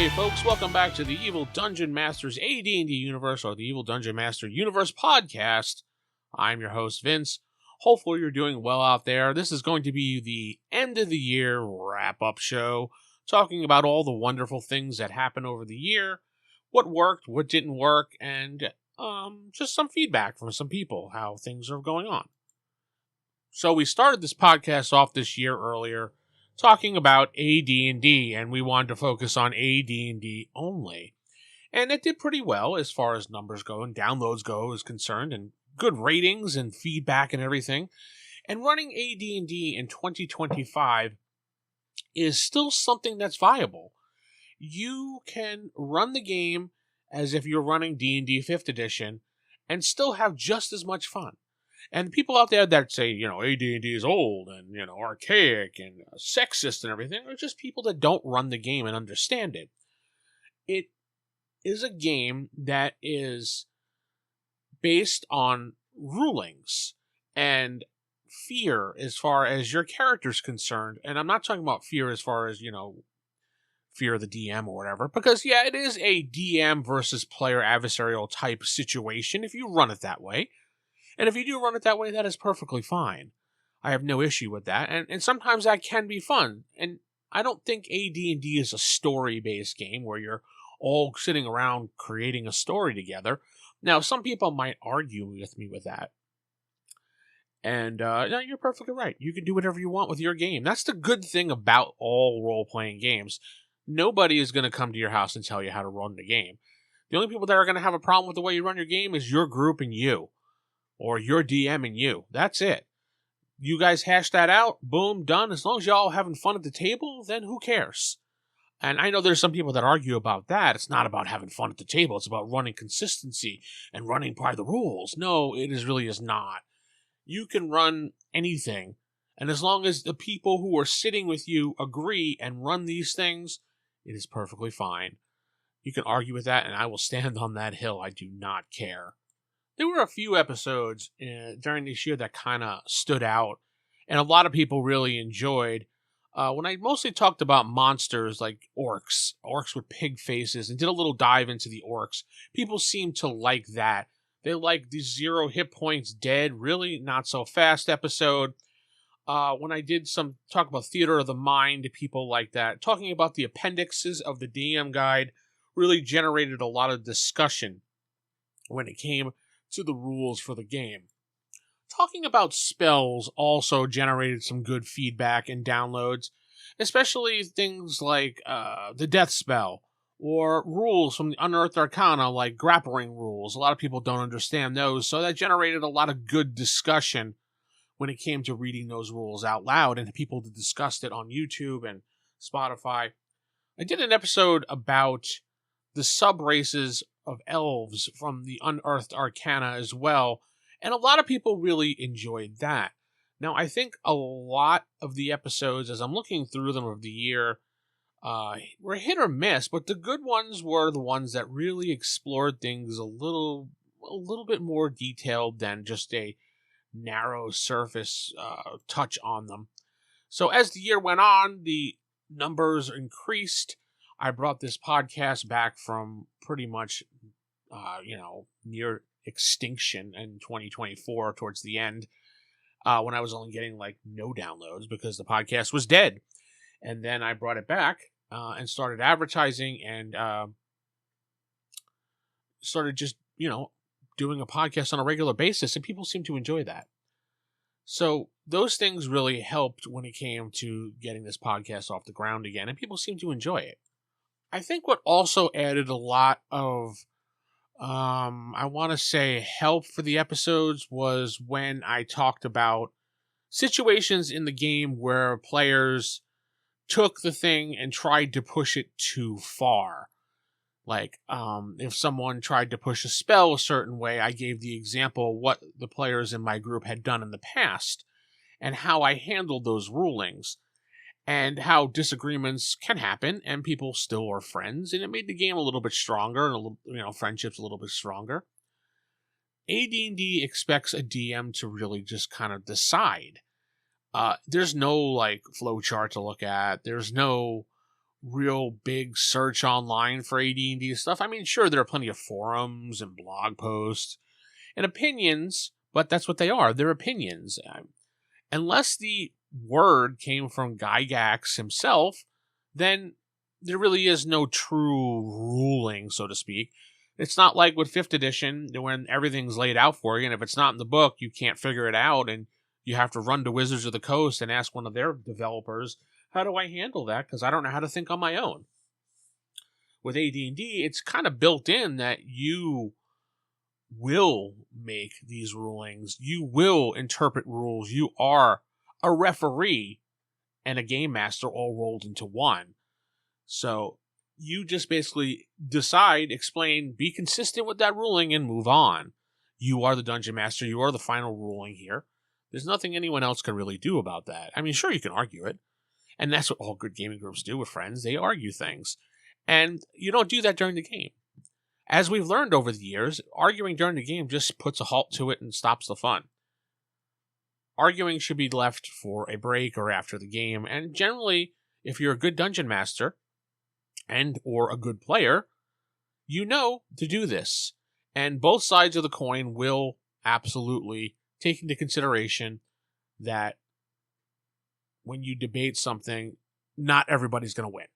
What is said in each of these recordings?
Hey folks, welcome back to the Evil Dungeon Masters AD&D Universe, or the Evil Dungeon Master Universe podcast. I'm your host, Vince. Hopefully you're doing well out there. This is going to be the end of the year wrap-up show, talking about all the wonderful things that happened over the year, what worked, what didn't work, and just some feedback from some people, how things are going on. So we started this podcast off this year earlier, talking about AD&D, and we wanted to focus on AD&D only. And it did pretty well as far as numbers go and downloads go is concerned, and good ratings and feedback and everything. And running AD&D in 2025 is still something that's viable. You can run the game as if you're running D&D 5th edition and still have just as much fun. And people out there that say, AD&D is old and, archaic and sexist and everything are just people that don't run the game and understand it. It is a game that is based on rulings and fear as far as your character's concerned. And I'm not talking about fear as far as, fear of the DM or whatever, because, yeah, it is a DM versus player adversarial type situation if you run it that way. And if you do run it that way, that is perfectly fine. I have no issue with that. And sometimes that can be fun. And I don't think AD&D is a story-based game where you're all sitting around creating a story together. Now, some people might argue with me with that. And no, you're perfectly right. You can do whatever you want with your game. That's the good thing about all role-playing games. Nobody is going to come to your house and tell you how to run the game. The only people that are going to have a problem with the way you run your game is your group and you. Or your DM and you. That's it. You guys hash that out. Boom, done. As long as y'all having fun at the table, then who cares? And I know there's some people that argue about that. It's not about having fun at the table. It's about running consistency and running by the rules. No, it really is not. You can run anything. And as long as the people who are sitting with you agree and run these things, it is perfectly fine. You can argue with that, and I will stand on that hill. I do not care. There were a few episodes during this year that kind of stood out, and a lot of people really enjoyed. When I mostly talked about monsters like orcs with pig faces, and did a little dive into the orcs, people seemed to like that. They like the 0 hit points dead, really not so fast episode. When I did some talk about theater of the mind, people like that. Talking about the appendixes of the DM guide really generated a lot of discussion when it came to the rules for the game. Talking about spells also generated some good feedback and downloads, especially things like the death spell, or rules from the Unearthed Arcana like grappling rules. A lot of people don't understand those, so that generated a lot of good discussion when it came to reading those rules out loud, and people discussed it on YouTube and Spotify. I did an episode about the sub-races of elves from the Unearthed Arcana as well, and a lot of people really enjoyed that. Now, I think a lot of the episodes, as I'm looking through them of the year, were hit or miss, but the good ones were the ones that really explored things a little bit more detailed than just a narrow surface touch on them. So as the year went on, the numbers increased. I brought this podcast back from pretty much, near extinction in 2024 towards the end, when I was only getting no downloads because the podcast was dead. And then I brought it back and started advertising and started just, doing a podcast on a regular basis, and people seem to enjoy that. So those things really helped when it came to getting this podcast off the ground again, and people seem to enjoy it. I think what also added a lot of, I want to say, help for the episodes was when I talked about situations in the game where players took the thing and tried to push it too far. Like, if someone tried to push a spell a certain way, I gave the example of what the players in my group had done in the past and how I handled those rulings. And how disagreements can happen, and people still are friends, and it made the game a little bit stronger, and friendships a little bit stronger. AD&D expects a DM to really just kind of decide. There's no flow chart to look at. There's no real big search online for AD&D stuff. I mean, sure, there are plenty of forums and blog posts and opinions, but that's what they are. They're opinions. Unless the word came from Gygax himself, then there really is no true ruling, so to speak. It's not like with 5th edition, when everything's laid out for you, and if it's not in the book, you can't figure it out, and you have to run to Wizards of the Coast and ask one of their developers, how do I handle that? Because I don't know how to think on my own. With AD&D, it's kind of built in that you will make these rulings. You will interpret rules. You are a referee and a game master all rolled into one. So you just basically decide, explain, be consistent with that ruling, and move on. You are the dungeon master. You are the final ruling here. There's nothing anyone else can really do about that. I mean, sure, you can argue it. And that's what all good gaming groups do with friends. They argue things. And you don't do that during the game. As we've learned over the years, arguing during the game just puts a halt to it and stops the fun. Arguing should be left for a break or after the game. And generally, if you're a good dungeon master and or a good player, you know to do this. And both sides of the coin will absolutely take into consideration that when you debate something, not everybody's going to win.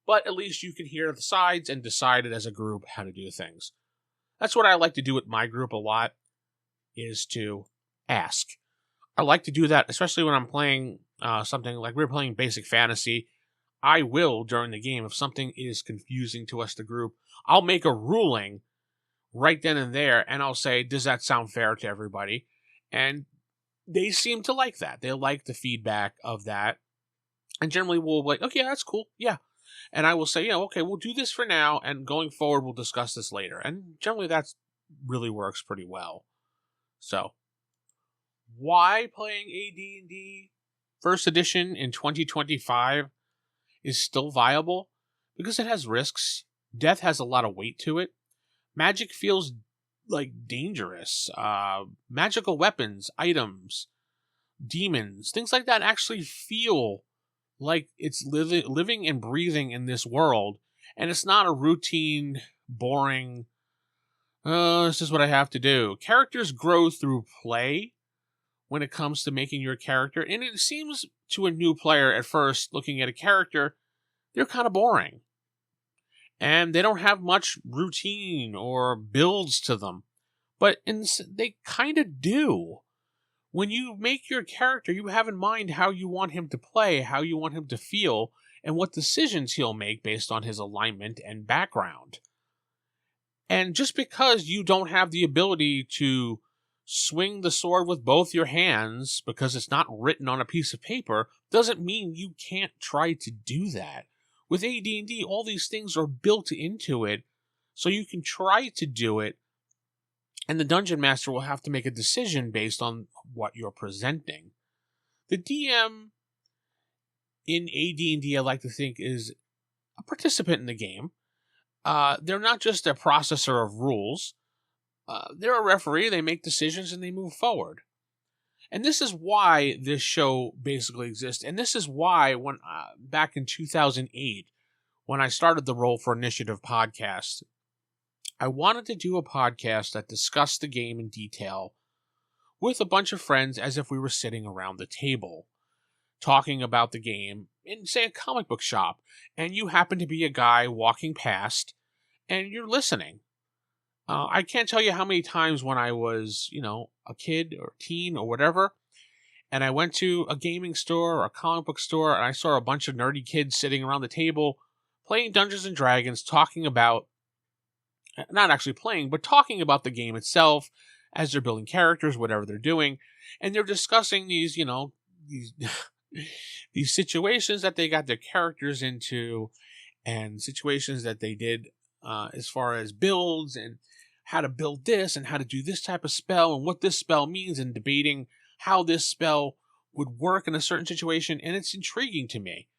But at least you can hear the sides and decide it as a group how to do things. That's what I like to do with my group a lot, is to ask. I like to do that, especially when I'm playing something like we're playing Basic Fantasy. I will, during the game, if something is confusing to us, the group, I'll make a ruling right then and there, and I'll say, does that sound fair to everybody? And they seem to like that. They like the feedback of that. And generally we'll be like, okay, that's cool. Yeah. And I will say, okay, we'll do this for now, and going forward, we'll discuss this later. And generally that really works pretty well. So, why playing AD&D First Edition in 2025 is still viable? Because it has risks. Death has a lot of weight to it. Magic feels like dangerous. Magical weapons, items, demons, things like that actually feel like it's living and breathing in this world. And it's not a routine, boring, this is what I have to do. Characters grow through play when it comes to making your character. And it seems to a new player at first, looking at a character, they're kind of boring. And they don't have much routine or builds to them. But they kind of do. When you make your character, you have in mind how you want him to play, how you want him to feel, and what decisions he'll make based on his alignment and background. And just because you don't have the ability to swing the sword with both your hands because it's not written on a piece of paper doesn't mean you can't try to do that. With AD&D, all these things are built into it, so you can try to do it, and the Dungeon Master will have to make a decision based on what you're presenting. The DM in AD&D, I like to think, is a participant in the game. They're not just a processor of rules. They're a referee, they make decisions, and they move forward. And this is why this show basically exists. And this is why, when back in 2008, when I started the Roll for Initiative podcast, I wanted to do a podcast that discussed the game in detail with a bunch of friends as if we were sitting around the table, talking about the game in, say, a comic book shop, and you happen to be a guy walking past, and you're listening. I can't tell you how many times when I was, a kid or teen or whatever, and I went to a gaming store or a comic book store, and I saw a bunch of nerdy kids sitting around the table playing Dungeons & Dragons, talking about, not actually playing, but talking about the game itself as they're building characters, whatever they're doing, and they're discussing these, these situations that they got their characters into, and situations that they did as far as builds and how to build this and how to do this type of spell and what this spell means, and debating how this spell would work in a certain situation. And it's intriguing to me.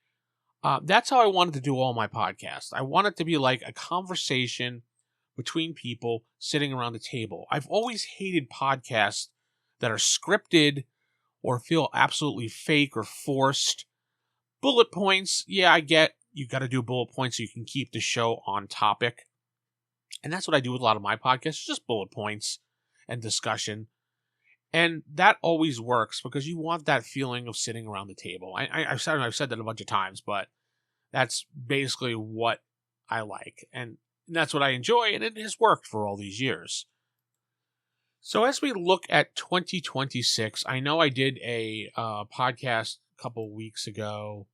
That's how I wanted to do all my podcasts. I want it to be like a conversation between people sitting around a table. I've always hated podcasts that are scripted or feel absolutely fake or forced. Bullet points, yeah, I get. you got to do bullet points so you can keep the show on topic. And that's what I do with a lot of my podcasts, just bullet points and discussion. And that always works because you want that feeling of sitting around the table. I've said that a bunch of times, but that's basically what I like. And that's what I enjoy, and it has worked for all these years. So as we look at 2026, I know I did a podcast a couple weeks ago.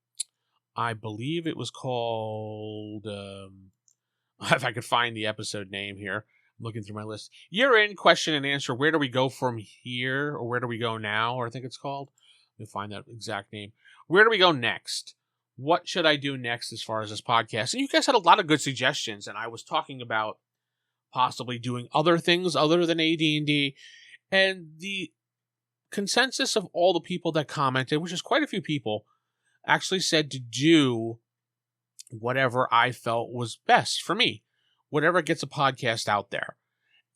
I believe it was called, if I could find the episode name here, I'm looking through my list. Year in question and answer, where do we go from here, or where do we go now, or I think it's called. Let me find that exact name. Where do we go next? What should I do next as far as this podcast? And you guys had a lot of good suggestions, and I was talking about possibly doing other things other than AD&D, and the consensus of all the people that commented, which is quite a few people, actually said to do whatever I felt was best for me, whatever gets a podcast out there.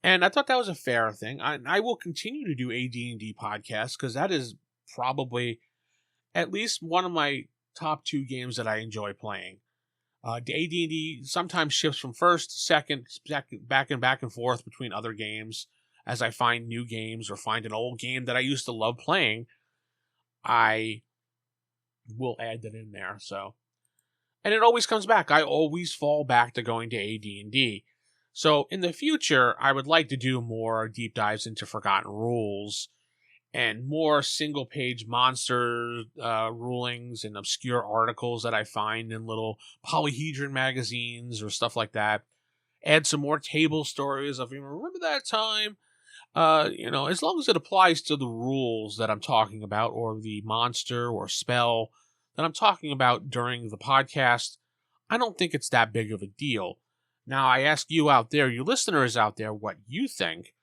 And I thought that was a fair thing. I will continue to do AD&D podcasts because that is probably at least one of my top 2 games that I enjoy playing. AD&D sometimes shifts from first to second, back and forth between other games. As I find new games or find an old game that I used to love playing, I will add that in there. So, and it always comes back. I always fall back to going to AD&D. So in the future, I would like to do more deep dives into Forgotten Rules and more single-page monster rulings and obscure articles that I find in little polyhedron magazines or stuff like that. Add some more table stories of, remember that time? As long as it applies to the rules that I'm talking about or the monster or spell that I'm talking about during the podcast, I don't think it's that big of a deal. Now, I ask you out there, you listeners out there, what you think.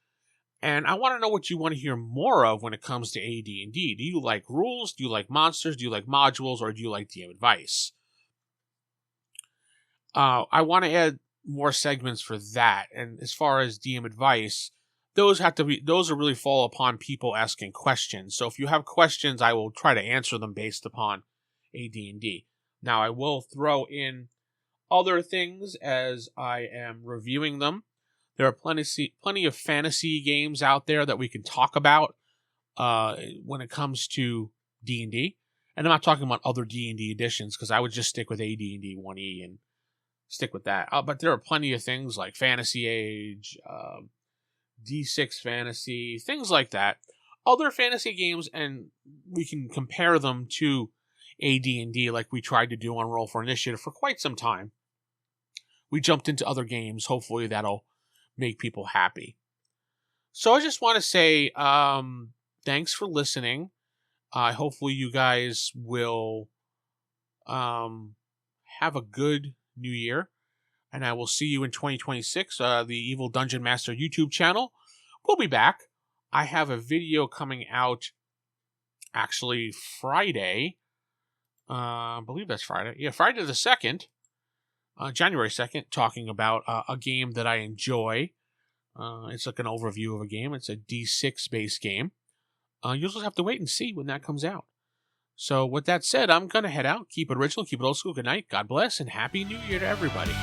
And I want to know what you want to hear more of when it comes to AD&D. Do you like rules? Do you like monsters? Do you like modules? Or do you like DM advice? I want to add more segments for that. And as far as DM advice, those will really fall upon people asking questions. So if you have questions, I will try to answer them based upon AD&D. Now, I will throw in other things as I am reviewing them. There are plenty of fantasy games out there that we can talk about when it comes to D&D. And I'm not talking about other D&D editions because I would just stick with AD&D 1E and stick with that. But there are plenty of things like Fantasy Age, D6 Fantasy, things like that. Other fantasy games, and we can compare them to AD&D like we tried to do on Roll for Initiative for quite some time. We jumped into other games. Hopefully that'll make people happy. So I just want to say thanks for listening. Hopefully you guys will have a good new year, and I will see you in 2026. The Evil Dungeon Master YouTube channel will be back. I have a video coming out actually Friday. I believe that's Friday. Yeah, Friday the 2nd. January 2nd, talking about a game that I enjoy. It's like an overview of a game. It's a D6 based game. You'll just have to wait and see when that comes out. So with that said, I'm going to head out. Keep it original, keep it old school. Good night, God bless, and Happy New Year to everybody.